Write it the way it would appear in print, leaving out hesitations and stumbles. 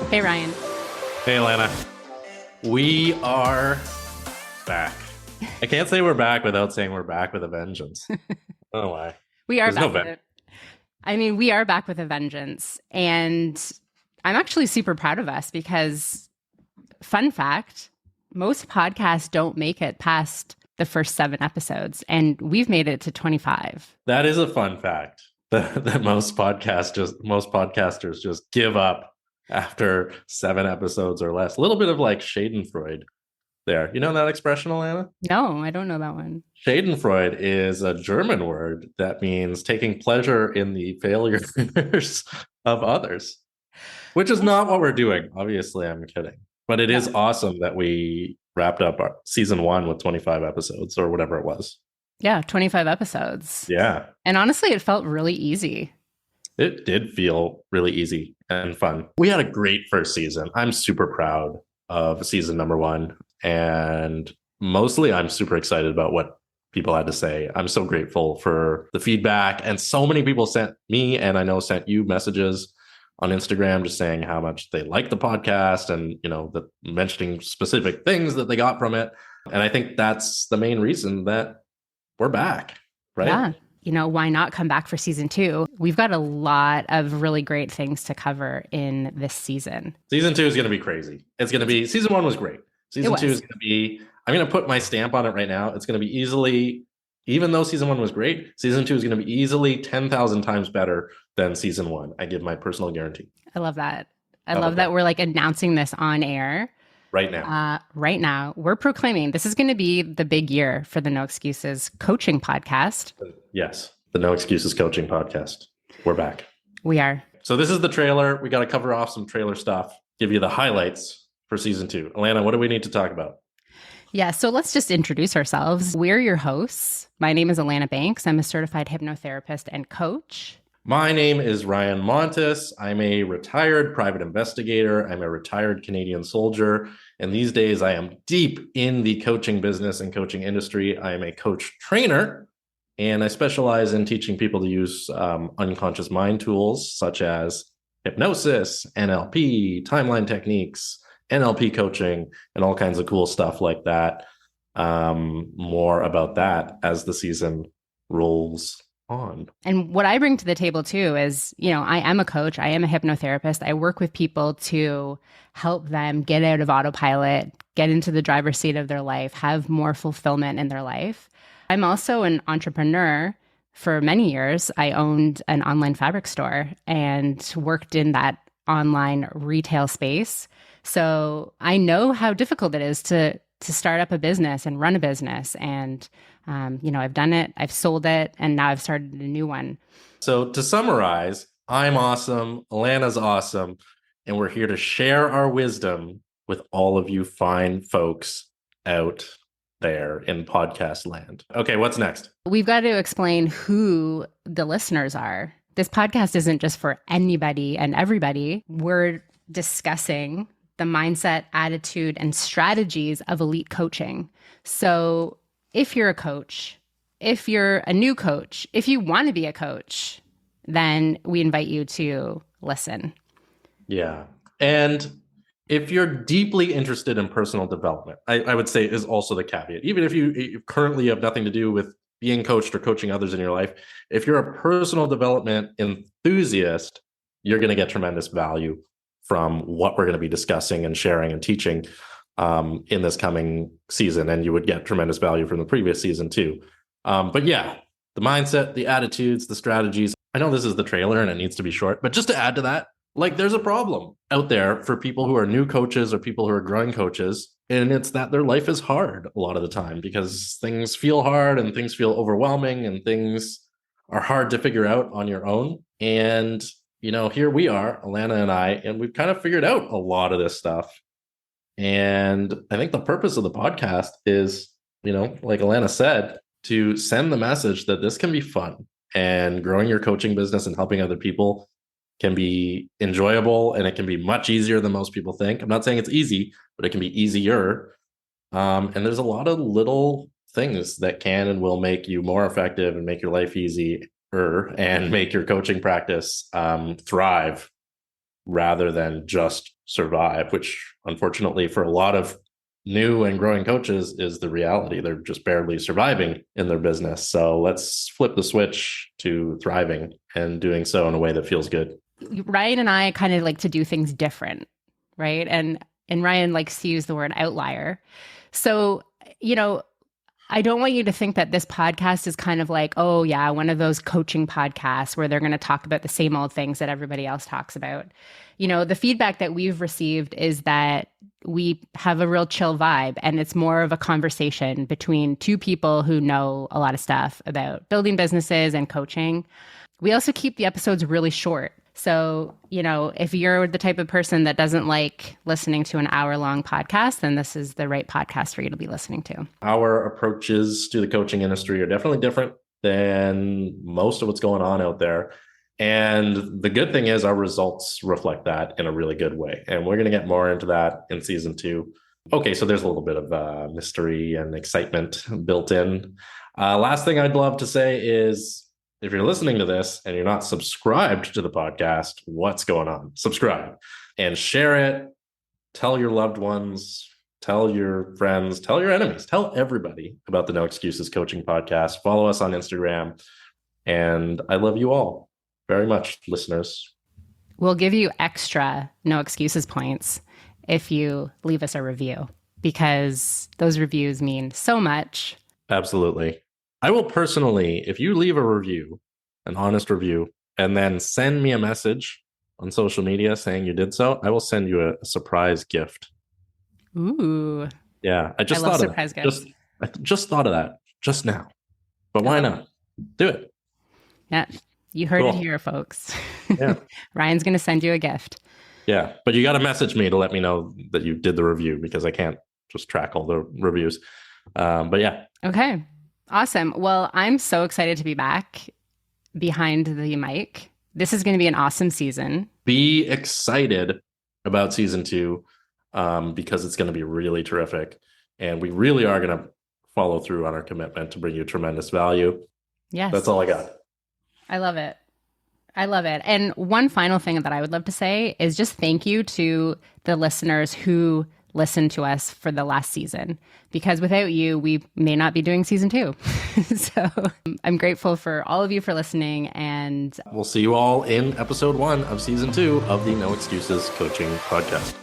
Hey, Ryan. Hey, Alanna. We are back. I can't say we're back without saying we're back with a vengeance. I don't know why. We are There's no back with it. I mean, we are back with a vengeance. And I'm actually super proud of us because, fun fact, most podcasts don't make it past the first 7 episodes, and we've made it to 25. That is a fun fact that most podcasters just give up after 7 episodes or less. A little bit of like Schadenfreude there. You know that expression, Alanna? No, I don't know that one. Schadenfreude is a German word that means taking pleasure in the failures of others, which is not what we're doing. Obviously, I'm kidding. But it is awesome that we wrapped up our season 1 with 25 episodes or whatever it was. Yeah, 25 episodes. Yeah. And honestly, it felt really easy. It did feel really easy and fun. We had a great first season. I'm super proud of season number 1. And mostly I'm super excited about what people had to say. I'm so grateful for the feedback. And so many people sent me, and I know sent you, messages on Instagram just saying how much they like the podcast and, you know, mentioning specific things that they got from it. And I think that's the main reason that we're back, right? Yeah. You know, why not come back for season 2? We've got a lot of really great things to cover in this season. Season 2 is going to be crazy. It's going to be, season 1 was great. Season 2 is going to be, I'm going to put my stamp on it right now. It's going to be easily, even though season 1 was great, season 2 is going to be easily 10,000 times better than season 1. I give my personal guarantee. I love that. I love that we're like announcing this on air. Right now. Right now, we're proclaiming this is going to be the big year for the No Excuses coaching podcast. Yes, the No Excuses coaching podcast. We're back. We are. So this is the trailer. We got to cover off some trailer stuff, give you the highlights for season 2. Alanna, what do we need to talk about? Yeah, so let's just introduce ourselves. We're your hosts. My name is Alanna Banks. I'm a certified hypnotherapist and coach. My name is Ryan Montis. I'm a retired private investigator. I'm a retired Canadian soldier. And these days I am deep in the coaching business and coaching industry. I am a coach trainer, and I specialize in teaching people to use unconscious mind tools such as hypnosis, NLP, timeline techniques, NLP coaching, and all kinds of cool stuff like that. More about that as the season rolls on. And what I bring to the table too is, you know, I am a coach. I am a hypnotherapist. I work with people to help them get out of autopilot, get into the driver's seat of their life, have more fulfillment in their life. I'm also an entrepreneur. For many years, I owned an online fabric store and worked in that online retail space. So I know how difficult it is to start up a business and run a business. And, you know, I've done it, I've sold it, and now I've started a new one. So to summarize, I'm awesome, Alanna's awesome, and we're here to share our wisdom with all of you fine folks out there in podcast land. Okay, what's next? We've got to explain who the listeners are. This podcast isn't just for anybody and everybody. We're discussing the mindset, attitude, and strategies of elite coaching. So if you're a coach, if you're a new coach, if you want to be a coach, then we invite you to listen. Yeah. And if you're deeply interested in personal development, I would say is also the caveat. Even if you currently have nothing to do with being coached or coaching others in your life, if you're a personal development enthusiast, you're going to get tremendous value from what we're going to be discussing and sharing and teaching in this coming season. And you would get tremendous value from the previous season too. But yeah, the mindset, the attitudes, the strategies. I know this is the trailer and it needs to be short, but just to add to that, like there's a problem out there for people who are new coaches or people who are growing coaches. And it's that their life is hard a lot of the time because things feel hard and things feel overwhelming and things are hard to figure out on your own. And you know, here we are, Alanna and I, and we've kind of figured out a lot of this stuff. And I think the purpose of the podcast is, you know, like Alanna said, to send the message that this can be fun and growing your coaching business and helping other people can be enjoyable and it can be much easier than most people think. I'm not saying it's easy, but it can be easier. And there's a lot of little things that can and will make you more effective and make your life easier and make your coaching practice thrive rather than just survive, which unfortunately for a lot of new and growing coaches is the reality. They're just barely surviving in their business. So let's flip the switch to thriving and doing so in a way that feels good. Ryan and I kind of like to do things different, right? And Ryan likes to use the word outlier. So, I don't want you to think that this podcast is kind of like, oh yeah, one of those coaching podcasts where they're going to talk about the same old things that everybody else talks about. The feedback that we've received is that we have a real chill vibe, and it's more of a conversation between two people who know a lot of stuff about building businesses and coaching. We also keep the episodes really short. So, if you're the type of person that doesn't like listening to an hour-long podcast, then this is the right podcast for you to be listening to. Our approaches to the coaching industry are definitely different than most of what's going on out there. And the good thing is our results reflect that in a really good way. And we're going to get more into that in season 2. Okay, so there's a little bit of mystery and excitement built in. Last thing I'd love to say is, if you're listening to this and you're not subscribed to the podcast, what's going on? Subscribe and share it. Tell your loved ones, tell your friends, tell your enemies, tell everybody about the No Excuses Coaching Podcast. Follow us on Instagram. And I love you all very much, listeners. We'll give you extra No Excuses points if you leave us a review, because those reviews mean so much. Absolutely. I will personally, if you leave a review, an honest review, and then send me a message on social media saying you did so, I will send you a surprise gift. Ooh. Yeah, I just thought of that. I just thought of that just now. But why not? Do it. Yeah, you heard it here, folks. Yeah. Ryan's going to send you a gift. Yeah, but you got to message me to let me know that you did the review, because I can't just track all the reviews. But yeah. Okay. Awesome. Well, I'm so excited to be back behind the mic. This is going to be an awesome season. Be excited about season 2 because it's going to be really terrific. And we really are going to follow through on our commitment to bring you tremendous value. Yes. That's all I got. I love it. I love it. And one final thing that I would love to say is just thank you to the listeners who listened to us for the last season, because without you, we may not be doing season 2. So I'm grateful for all of you for listening, and we'll see you all in episode 1 of season 2 of the No Excuses Coaching Podcast.